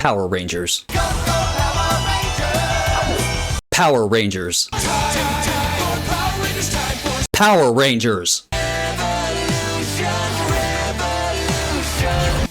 Power Rangers. Go, Power Rangers! Power Rangers. Power Rangers, time for Power Rangers.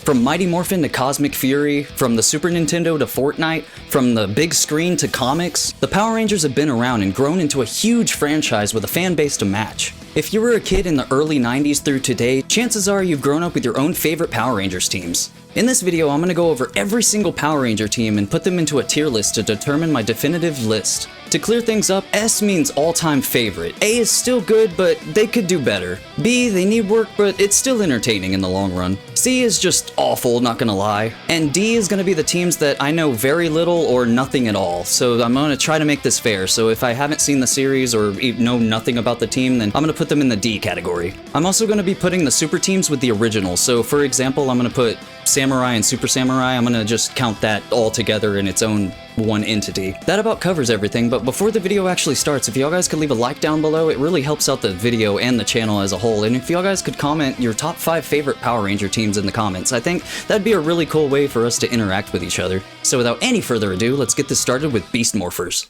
From Mighty Morphin to Cosmic Fury, from the Super Nintendo to Fortnite, from the big screen to comics, the Power Rangers have been around and grown into a huge franchise with a fan base to match. If you were a kid in the early 90s through today, chances are you've grown up with your own favorite Power Rangers teams. In this video, I'm going to go over every single Power Ranger team and put them into a tier list to determine my definitive list. To clear things up, S means all-time favorite. A is still good, but they could do better. B, they need work, but it's still entertaining in the long run. C is just awful, not gonna lie. And D is gonna be the teams that I know very little or nothing at all. So I'm gonna try to make this fair. So if I haven't seen the series or know nothing about the team, then I'm gonna put them in the D category. I'm also gonna be putting the super teams with the originals. So for example, I'm gonna put Samurai and Super Samurai. I'm gonna just count that all together in its own one entity. That about covers everything, but before the video actually starts, if y'all guys could leave a like down below, it really helps out the video and the channel as a whole, and if y'all guys could comment your top 5 favorite Power Ranger teams in the comments, I think that'd be a really cool way for us to interact with each other. So without any further ado, let's get this started with Beast Morphers.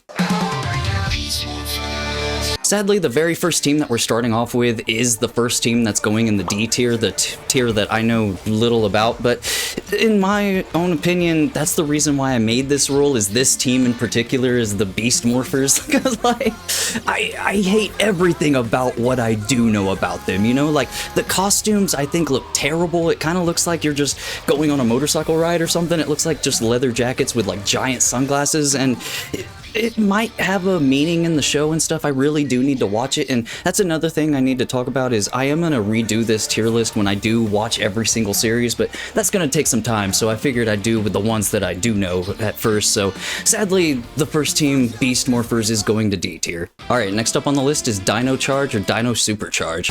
Sadly, the very first team that we're starting off with is the first team that's going in the D tier, the tier that I know little about, but in my own opinion, that's the reason why I made this rule, is this team in particular is the Beast Morphers, because like, I hate everything about what I do know about them, you know, like the costumes I think look terrible. It kind of looks like you're just going on a motorcycle ride or something. It looks like just leather jackets with like giant sunglasses, and it might have a meaning in the show and stuff. I really do need to watch it, and that's another thing I need to talk about is I am going to redo this tier list when I do watch every single series, but that's going to take some time, so I figured I'd do with the ones that I do know at first. So sadly, the first team, Beast Morphers, is going to D tier. Alright, next up on the list is Dino Charge or Dino Super Charge.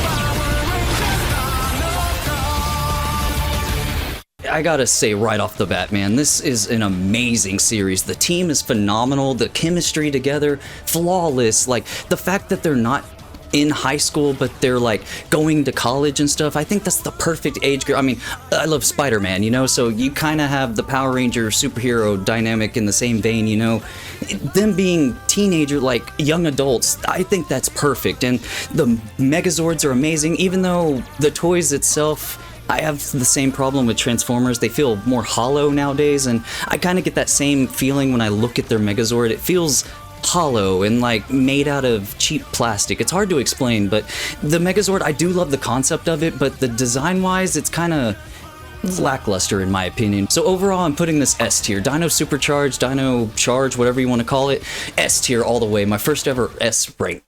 I gotta say right off the bat, man, this is an amazing series. The team is phenomenal, the chemistry together, flawless. Like, the fact that they're not in high school, but they're like going to college and stuff, I think that's the perfect age group. I mean, I love Spider-Man, you know, so you kind of have the Power Ranger superhero dynamic in the same vein, you know. Them being teenager, like young adults, I think that's perfect. And the Megazords are amazing, even though the toys itself, I have the same problem with Transformers. They feel more hollow nowadays, and I kind of get that same feeling when I look at their Megazord. It feels hollow and like made out of cheap plastic. It's hard to explain, but the Megazord, I do love the concept of it, but the design-wise, it's kind of lackluster in my opinion. So overall, I'm putting this S tier. Dino Supercharge, Dino Charge, whatever you want to call it, S tier all the way. My first ever S rank.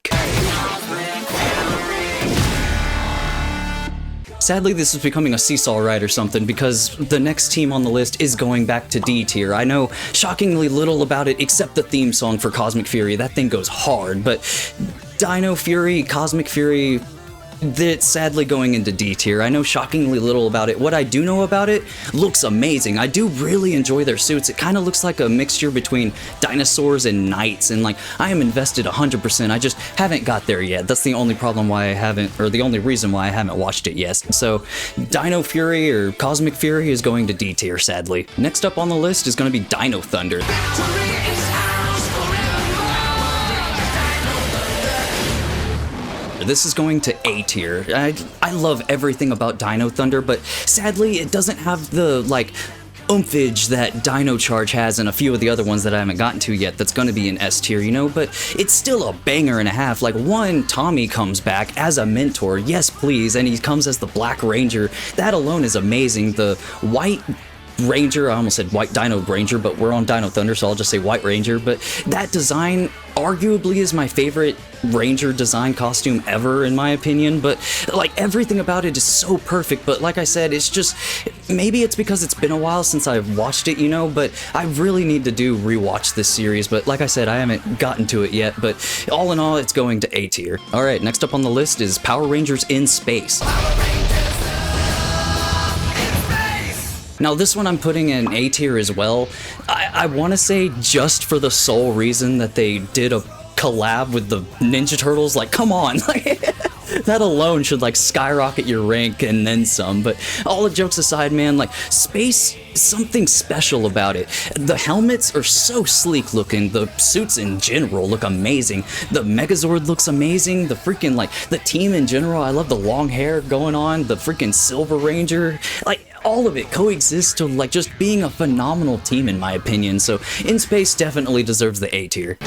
Sadly, this is becoming a seesaw ride or something, because the next team on the list is going back to D tier. I know shockingly little about it except the theme song for Cosmic Fury. That thing goes hard, but Dino Fury, Cosmic Fury, that's sadly going into D tier. I know shockingly little about it. What I do know about it looks amazing. I do really enjoy their suits. It kind of looks like a mixture between dinosaurs and knights, and like, I am invested 100%. I just haven't got there yet. That's the only problem why I haven't, or the only reason why I haven't watched it yet. So Dino Fury or Cosmic Fury is going to D tier, sadly. Next up on the list is going to be Dino Thunder. This is going to A tier. I love everything about Dino Thunder, but sadly it doesn't have the like oomph that Dino Charge has and a few of the other ones that I haven't gotten to yet that's going to be in S tier, you know, but it's still a banger and a half. Like, one, Tommy comes back as a mentor, yes please, and he comes as the Black Ranger. That alone is amazing. The White Ranger, I almost said White Dino Ranger, but we're on Dino Thunder, so I'll just say White Ranger, but that design arguably is my favorite Ranger design costume ever, in my opinion. But like, everything about it is so perfect, but like I said, it's just, maybe it's because it's been a while since I've watched it, you know, but I really need to rewatch this series. But like I said, I haven't gotten to it yet, but all in all, it's going to A tier. Alright, next up on the list is Power Rangers in Space. Now this one I'm putting in A tier as well. I want to say just for the sole reason that they did a collab with the Ninja Turtles. Like, come on, that alone should like skyrocket your rank and then some. But all the jokes aside, man, like, Space something special about it. The helmets are so sleek looking, the suits in general look amazing, the Megazord looks amazing, the freaking, like, the team in general, I love the long hair going on, the freaking Silver Ranger, like, all of it coexists to, like, just being a phenomenal team in my opinion, so In Space definitely deserves the A tier.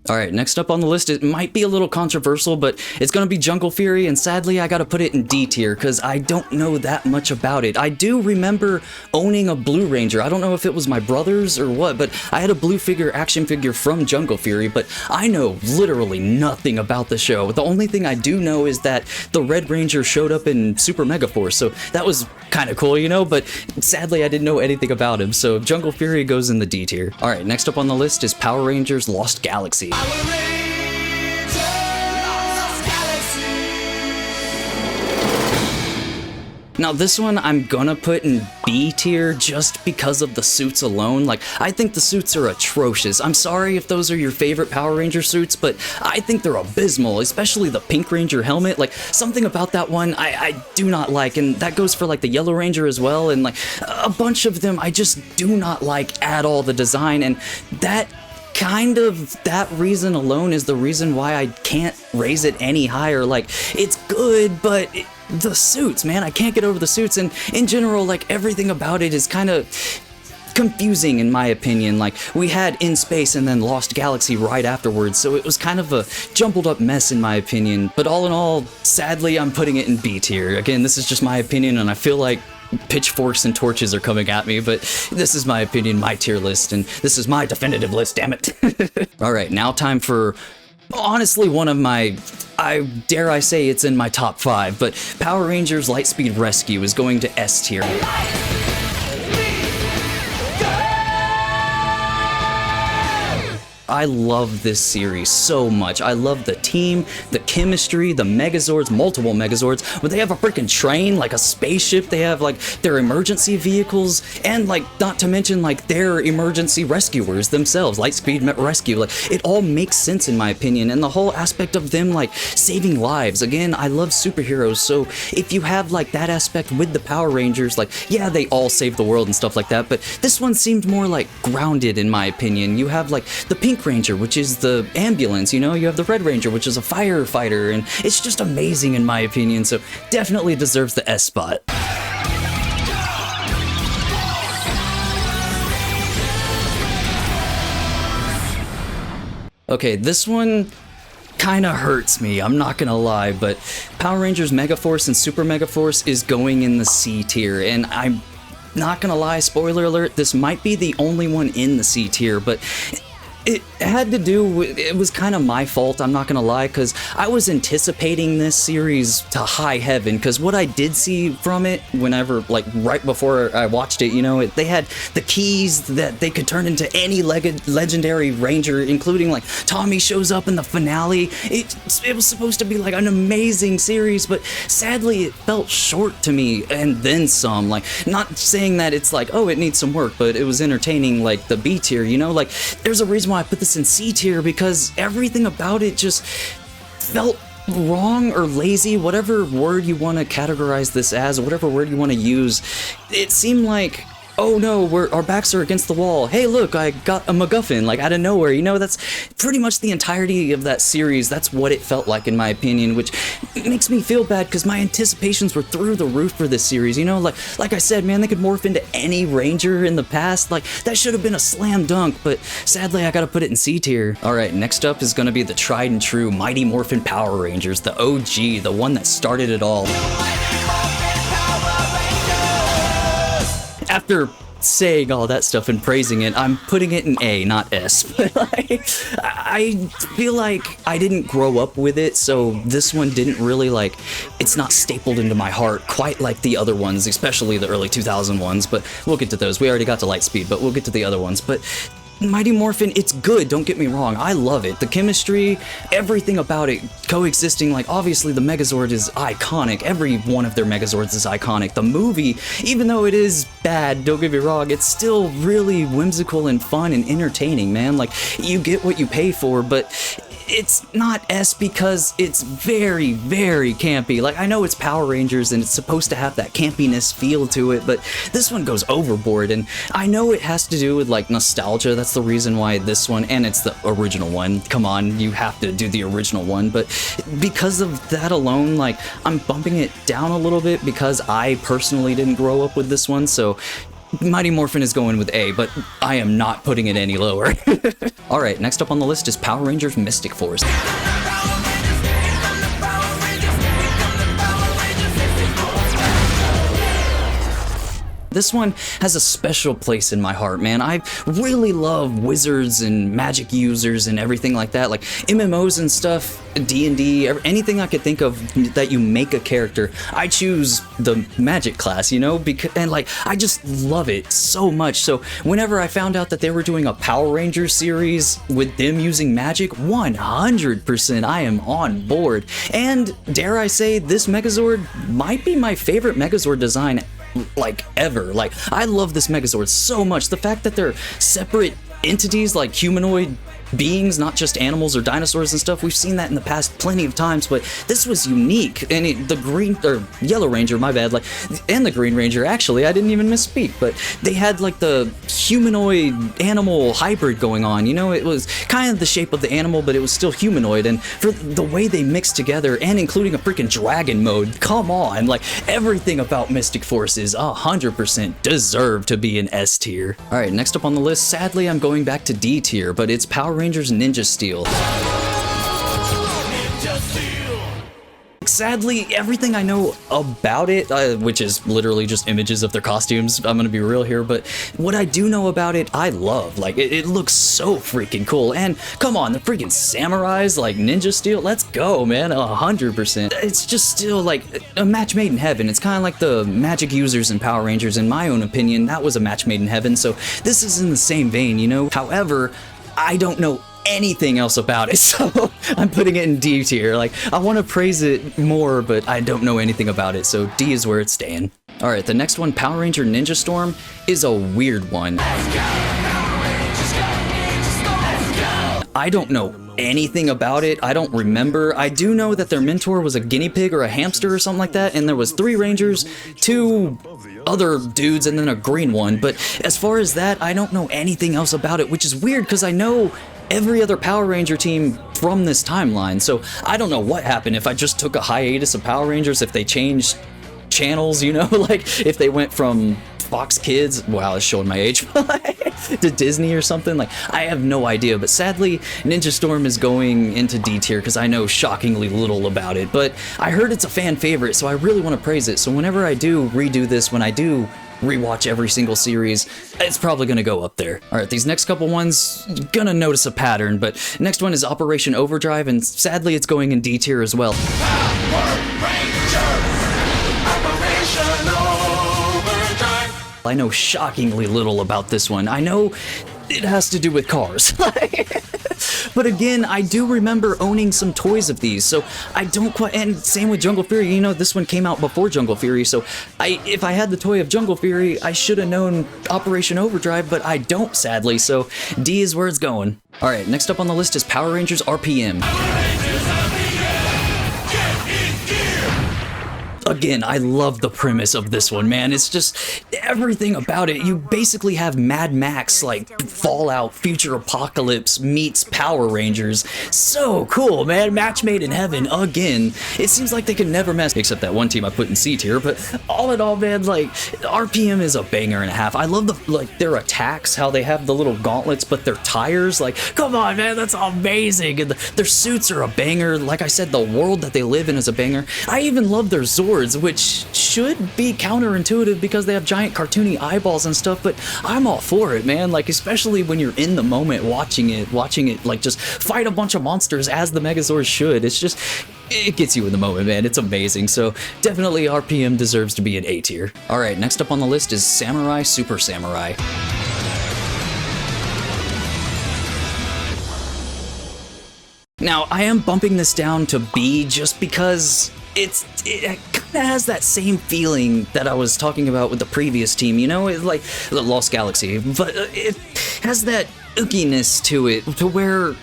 Alright, next up on the list, it might be a little controversial, but it's gonna be Jungle Fury, and sadly I gotta put it in D tier, because I don't know that much about it. I do remember owning a Blue Ranger. I don't know if it was my brother's or what, but I had a blue action figure from Jungle Fury, but I know literally nothing about the show. The only thing I do know is that the Red Ranger showed up in Super Megaforce, so that was kind of cool, you know, but sadly I didn't know anything about him, so Jungle Fury goes in the D tier. Alright, next up on the list is Power Rangers Lost Galaxy. Now this one I'm gonna put in B tier just because of the suits alone. Like, I think the suits are atrocious. I'm sorry if those are your favorite Power Ranger suits, but I think they're abysmal, especially the Pink Ranger helmet. Like, something about that one I do not like, and that goes for like the Yellow Ranger as well, and like a bunch of them I just do not like at all, the design, and that reason alone is the reason why I can't raise it any higher. Like, it's good, but the suits, man, I can't get over the suits, and in general, like, everything about it is kind of confusing in my opinion. Like, we had In Space and then Lost Galaxy right afterwards, so it was kind of a jumbled up mess in my opinion. But all in all, sadly, I'm putting it in B tier. Again, this is just my opinion, and I feel like pitchforks and torches are coming at me, but this is my opinion, my tier list, and this is my definitive list, damn it. Alright, now time for honestly one of my, I dare I say it's in my top 5, but Power Rangers Lightspeed Rescue is going to S tier. I love this series so much. I love the team, the chemistry, the Megazords, multiple Megazords, but they have a freaking train, like a spaceship, they have like their emergency vehicles, and like, not to mention like their emergency rescuers themselves, Lightspeed Rescue. Like, it all makes sense in my opinion, and the whole aspect of them like saving lives. Again, I love superheroes, so if you have like that aspect with the Power Rangers, like, yeah, they all save the world and stuff like that, but this one seemed more like grounded in my opinion. You have like the Pink Ranger, which is the ambulance, you know, you have the Red Ranger, which is a firefighter, and it's just amazing in my opinion, so definitely deserves the S spot. Okay, this one kinda hurts me, I'm not gonna lie, but Power Rangers Megaforce and Super Megaforce is going in the C tier, and I'm not gonna lie, spoiler alert, this might be the only one in the C tier, but it had to do with, it was kind of my fault, I'm not gonna lie, because I was anticipating this series to high heaven, because what I did see from it, whenever, like, right before I watched it, you know, they had the keys that they could turn into any legendary ranger, including, like, Tommy shows up in the finale. It was supposed to be, like, an amazing series, but sadly, it felt short to me, and then some. Like, not saying that it's like, oh, it needs some work, but it was entertaining, like, the B tier, you know? Like, there's a reason why I put this in C tier, because everything about it just felt wrong or lazy, whatever word you want to categorize this as, or whatever word you want to use. It seemed like, oh no, our backs are against the wall. Hey look, I got a MacGuffin, like out of nowhere, you know, that's pretty much the entirety of that series. That's what it felt like in my opinion, which makes me feel bad because my anticipations were through the roof for this series, you know, like I said, man, they could morph into any ranger in the past, like that should have been a slam dunk, but sadly I gotta put it in C tier. Alright, next up is gonna be the tried and true Mighty Morphin Power Rangers, the OG, the one that started it all. After saying all that stuff and praising it, I'm putting it in A, not S. But like, I feel like I didn't grow up with it, so this one didn't really like, it's not stapled into my heart quite like the other ones, especially the early 2000 ones, but we'll get to those. We already got to Lightspeed, but we'll get to the other ones. But Mighty Morphin, it's good, don't get me wrong, I love it. The chemistry, everything about it coexisting, like obviously the Megazord is iconic, every one of their Megazords is iconic. The movie, even though it is bad, don't get me wrong, it's still really whimsical and fun and entertaining, man. Like, you get what you pay for, but it's not S because it's very, very campy. Like, I know it's Power Rangers and it's supposed to have that campiness feel to it, but this one goes overboard, and I know it has to do with, like, nostalgia. That's the reason why this one, and it's the original one. Come on, you have to do the original one, but because of that alone, like, I'm bumping it down a little bit because I personally didn't grow up with this one, so Mighty Morphin is going with A, but I am not putting it any lower. Alright, next up on the list is Power Rangers Mystic Force. This one has a special place in my heart, man. I really love wizards and magic users and everything like that. Like MMOs and stuff, D&D, anything I could think of that you make a character. I choose the magic class, you know, and like, I just love it so much. So whenever I found out that they were doing a Power Rangers series with them using magic, 100% I am on board. And dare I say, this Megazord might be my favorite Megazord design like ever. Like, I love this Megazord so much. The fact that they're separate entities, like humanoid beings, not just animals or dinosaurs and stuff. We've seen that in the past plenty of times, but this was unique. And the green or Yellow Ranger, my bad, like, and the Green Ranger, actually, I didn't even misspeak, but they had like the humanoid animal hybrid going on. You know, it was kind of the shape of the animal, but it was still humanoid. And for the way they mixed together, and including a freaking dragon mode, come on, like, everything about Mystic Force is 100% deserved to be an S tier. All right, next up on the list, sadly, I'm going back to D tier, but it's Power Rangers Ninja Steel. Sadly, everything I know about it, which is literally just images of their costumes, I'm gonna be real here, but what I do know about it, I love. Like, it looks so freaking cool, and come on, the freaking samurais, like Ninja Steel, let's go, man, 100%. It's just still like a match made in heaven. It's kind of like the magic users in Power Rangers. In my own opinion, that was a match made in heaven, so this is in the same vein, you know? However, I don't know anything else about it, so I'm putting it in D tier. Like, I want to praise it more, but I don't know anything about it, so D is where it's staying. Alright, the next one, Power Ranger Ninja Storm, is a weird one. I don't know anything about it. I don't remember. I do know that their mentor was a guinea pig or a hamster or something like that, and there was 3 Rangers, 2 other dudes, and then a green one, but as far as that, I don't know anything else about it, which is weird because I know every other Power Ranger team from this timeline, so I don't know what happened, if I just took a hiatus of Power Rangers, if they changed channels, you know, like if they went from Fox Kids, wow, it's showing my age, to Disney or something. Like, I have no idea, but sadly, Ninja Storm is going into D tier because I know shockingly little about it, but I heard it's a fan favorite, so I really want to praise it. So whenever I do redo this, when I do rewatch every single series, it's probably gonna go up there. Alright, these next couple ones, gonna notice a pattern, but next one is Operation Overdrive, and sadly it's going in D tier as well. Power Rangers, Operation Overdrive. I know shockingly little about this one. I know it has to do with cars. But again, I do remember owning some toys of these, so I don't quite, and same with Jungle Fury, you know, this one came out before Jungle Fury, so if I had the toy of Jungle Fury, I should have known Operation Overdrive, but I don't, sadly, so D is where it's going. Alright, next up on the list is Power Rangers RPM. Again, I love the premise of this one, man. It's just everything about it. You basically have Mad Max, like Fallout, Future Apocalypse meets Power Rangers. So cool, man. Match made in heaven again. It seems like they can never mess, except that one team I put in C tier, but all in all, man, like, RPM is a banger and a half. I love their attacks, how they have the little gauntlets, but their tires, like, come on, man, that's amazing. And their suits are a banger. Like I said, the world that they live in is a banger. I even love their Zords, which should be counterintuitive because they have giant cartoony eyeballs and stuff, but I'm all for it, man. Like, especially when you're in the moment watching it, like, just fight a bunch of monsters as the Megazords should. It's just, it gets you in the moment, man. It's amazing. So definitely RPM deserves to be an A tier. All right, next up on the list is Samurai Super Samurai. Now, I am bumping this down to B just because it kind of has that same feeling that I was talking about with the previous team, you know? It's like the Lost Galaxy, but it has that ookiness to it, to where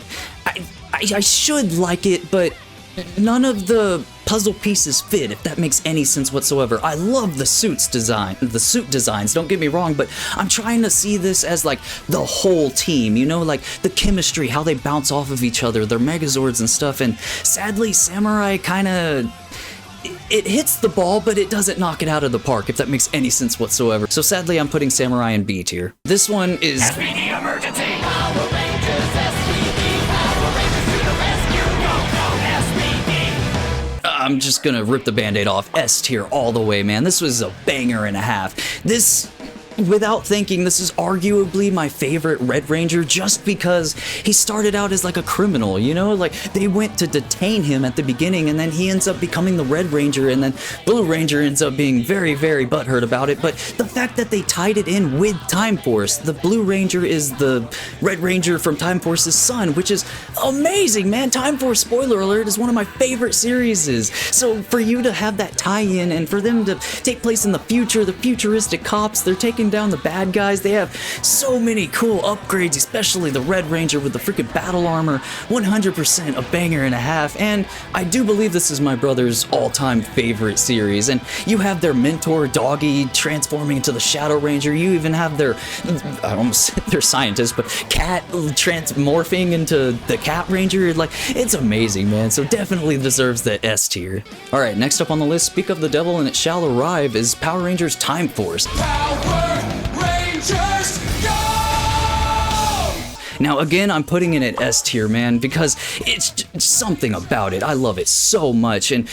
I I should like it, but none of the puzzle pieces fit, if that makes any sense whatsoever. I love the suit designs, don't get me wrong, but I'm trying to see this as like the whole team, you know, like the chemistry, how they bounce off of each other, their Megazords and stuff, and sadly, Samurai kinda... It hits the ball, but it doesn't knock it out of the park, if that makes any sense whatsoever. So sadly, I'm putting Samurai in B tier. This one is... S.P.D. emergency! Power Rangers, S.P.D. Power Rangers to the rescue! Go, go, S.P.D. I'm just gonna rip the band-aid off. S tier all the way, man. This was a banger and a half. This... Without thinking, this is arguably my favorite Red Ranger just because he started out as like a criminal, you know? Like, they went to detain him at the beginning and then he ends up becoming the Red Ranger and then Blue Ranger ends up being very, very butthurt about it. But the fact that they tied it in with Time Force, the Blue Ranger is the Red Ranger from Time Force's son, which is amazing, man. Time Force, spoiler alert, is one of my favorite series. So for you to have that tie-in and for them to take place in the future, the futuristic cops, they're taking down the bad guys. They have so many cool upgrades, especially the Red Ranger with the freaking battle armor. 100% a banger and a half, and I do believe this is my brother's all-time favorite series. And you have their mentor Doggy transforming into the Shadow Ranger. You even have their, I almost said their scientist, but Cat morphing into the Cat Ranger. Like, it's amazing, man. So definitely deserves the S tier. All right, next up on the list, speak of the devil and it shall arrive, is Power Rangers Time Force. Power Rangers, go! Now again, I'm putting it at S tier, man, because it's just something about it. I love it so much, and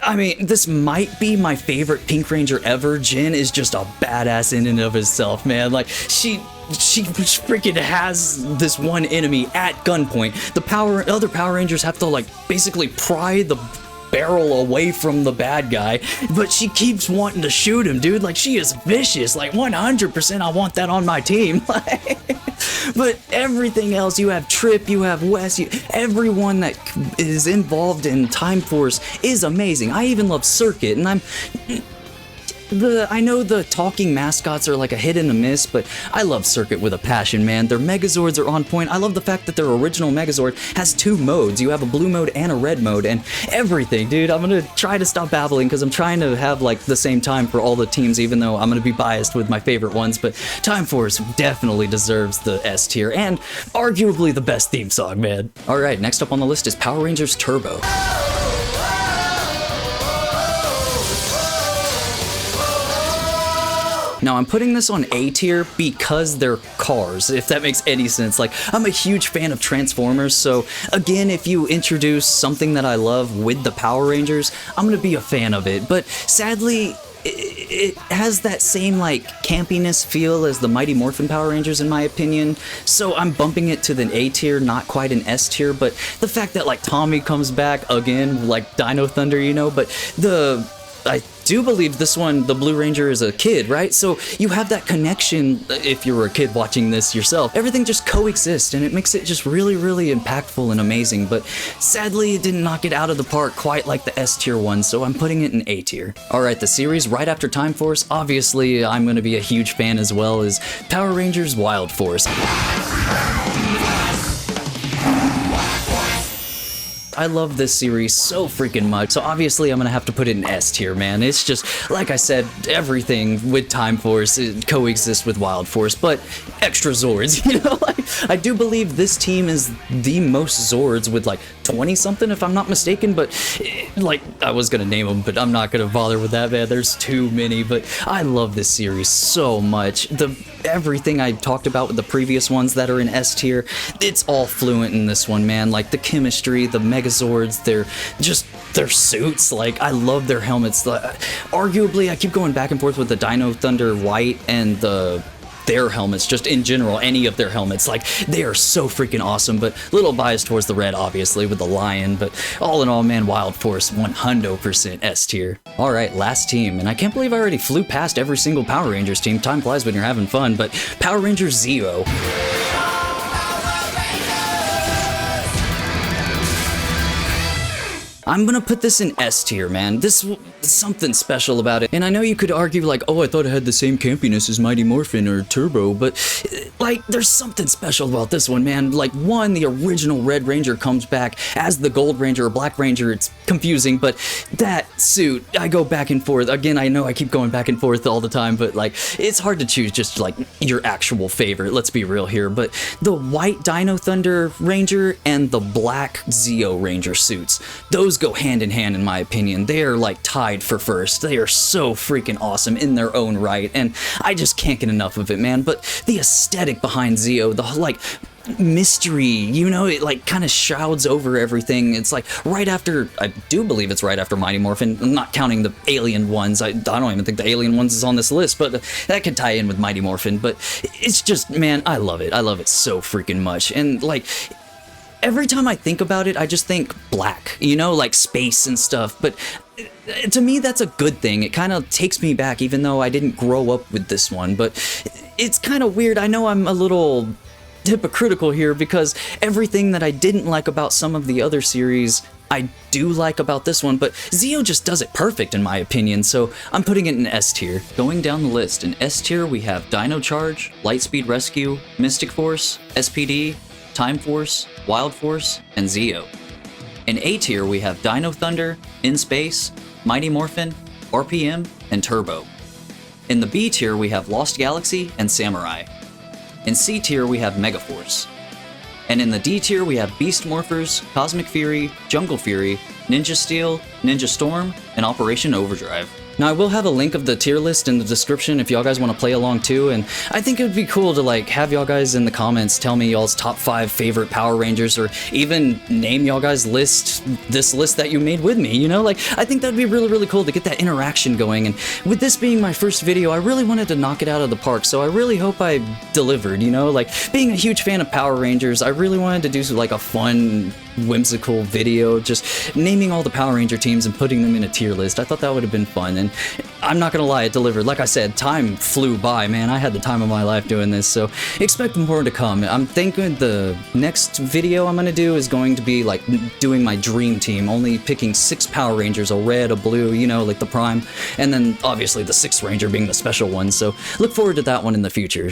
I mean, this might be my favorite Pink Ranger ever. Jin is just a badass in and of herself, man. Like, she freaking has this one enemy at gunpoint. The other Power Rangers have to, like, basically pry the barrel away from the bad guy, but she keeps wanting to shoot him, dude. Like, she is vicious. Like, 100% I want that on my team. But everything else, you have Trip, you have Wes, everyone that is involved in Time Force is amazing. I even love Circuit, and I know the talking mascots are like a hit and a miss, but I love Circuit with a passion, man. Their Megazords are on point. I love the fact that their original Megazord has two modes. You have a blue mode and a red mode, and everything, dude. I'm gonna try to stop babbling because I'm trying to have like the same time for all the teams, even though I'm gonna be biased with my favorite ones, but Time Force definitely deserves the S tier, and arguably the best theme song, man. All right, next up on the list is Power Rangers Turbo. Now, I'm putting this on A tier because they're cars, if that makes any sense. Like, I'm a huge fan of Transformers, so again, if you introduce something that I love with the Power Rangers, I'm gonna be a fan of it. But sadly, it has that same, like, campiness feel as the Mighty Morphin Power Rangers, in my opinion. So I'm bumping it to the A tier, not quite an S tier, but the fact that, like, Tommy comes back again, like Dino Thunder, you know, but I do believe this one, the Blue Ranger, is a kid, right? So you have that connection if you were a kid watching this yourself. Everything just coexists, and it makes it just really, really impactful and amazing. But sadly, it didn't knock it out of the park quite like the S tier one, so I'm putting it in A tier. All right, the series right after Time Force, obviously I'm going to be a huge fan as well, is Power Rangers Wild Force. I love this series so freaking much, so obviously I'm gonna have to put it in S tier, man. It's just, like I said, everything with Time Force coexists with Wild Force, but extra Zords, you know? Like, I do believe this team is the most Zords with like 20-something, if I'm not mistaken, but like, I was gonna name them, but I'm not gonna bother with that, man. There's too many, but I love this series so much. Everything I talked about with the previous ones that are in S tier, it's all fluent in this one, man. Like, the chemistry, the Megazords, their suits, like, I love their helmets. Arguably, I keep going back and forth with the Dino Thunder White and their helmets, just in general, any of their helmets, like, they are so freaking awesome, but a little biased towards the red, obviously, with the lion, but all in all, man, Wild Force, 100% S tier. All right, last team, and I can't believe I already flew past every single Power Rangers team. Time flies when you're having fun, but Power Rangers Zeo. I'm gonna put this in S tier, man. This something special about it. And I know you could argue like, oh, I thought it had the same campiness as Mighty Morphin or Turbo, but like, there's something special about this one, man. Like, one, the original Red Ranger comes back as the Gold Ranger or Black Ranger. It's confusing, but that suit, I go back and forth. Again, I know I keep going back and forth all the time, but like, it's hard to choose just like your actual favorite. Let's be real here. But the white Dino Thunder Ranger and the black Zeo Ranger suits, those go hand in hand in my opinion. They are like tied for first. They are so freaking awesome in their own right, and I just can't get enough of it, man. But the aesthetic behind Zeo, the like mystery, you know, it like kind of shrouds over everything. It's like right after, I do believe it's right after Mighty Morphin. I'm not counting the alien ones. I don't even think the alien ones is on this list, but that could tie in with Mighty Morphin. But it's just, man, I love it. I love it so freaking much. And like, every time I think about it, I just think black, you know, like space and stuff. But to me, that's a good thing. It kind of takes me back, even though I didn't grow up with this one. But it's kind of weird. I know I'm a little hypocritical here because everything that I didn't like about some of the other series, I do like about this one, but Zeo just does it perfect in my opinion, so I'm putting it in S tier. Going down the list, in S tier we have Dino Charge, Lightspeed Rescue, Mystic Force, S.P.D, Time Force, Wild Force, and Zeo. In A tier we have Dino Thunder, In Space, Mighty Morphin, RPM, and Turbo. In the B tier we have Lost Galaxy and Samurai. In C tier, we have Megaforce. And in the D tier, we have Beast Morphers, Cosmic Fury, Jungle Fury, Ninja Steel, Ninja Storm, and Operation Overdrive. Now, I will have a link of the tier list in the description if y'all guys want to play along too, and I think it would be cool to like have y'all guys in the comments tell me y'all's top 5 favorite Power Rangers, or even name y'all guys this list that you made with me, you know? Like, I think that'd be really, really cool to get that interaction going, and with this being my first video, I really wanted to knock it out of the park, so I really hope I delivered, you know? Like, being a huge fan of Power Rangers, I really wanted to do like a fun, whimsical video, just naming all the Power Ranger teams and putting them in a tier list. I thought that would have been fun, and I'm not gonna lie, it delivered. Like I said, time flew by, man. I had the time of my life doing this, so expect more to come. I'm thinking the next video I'm gonna do is going to be like doing my dream team, only picking 6 Power Rangers, a red, a blue, you know, like the Prime, and then obviously the 6th Ranger being the special one, so look forward to that one in the future.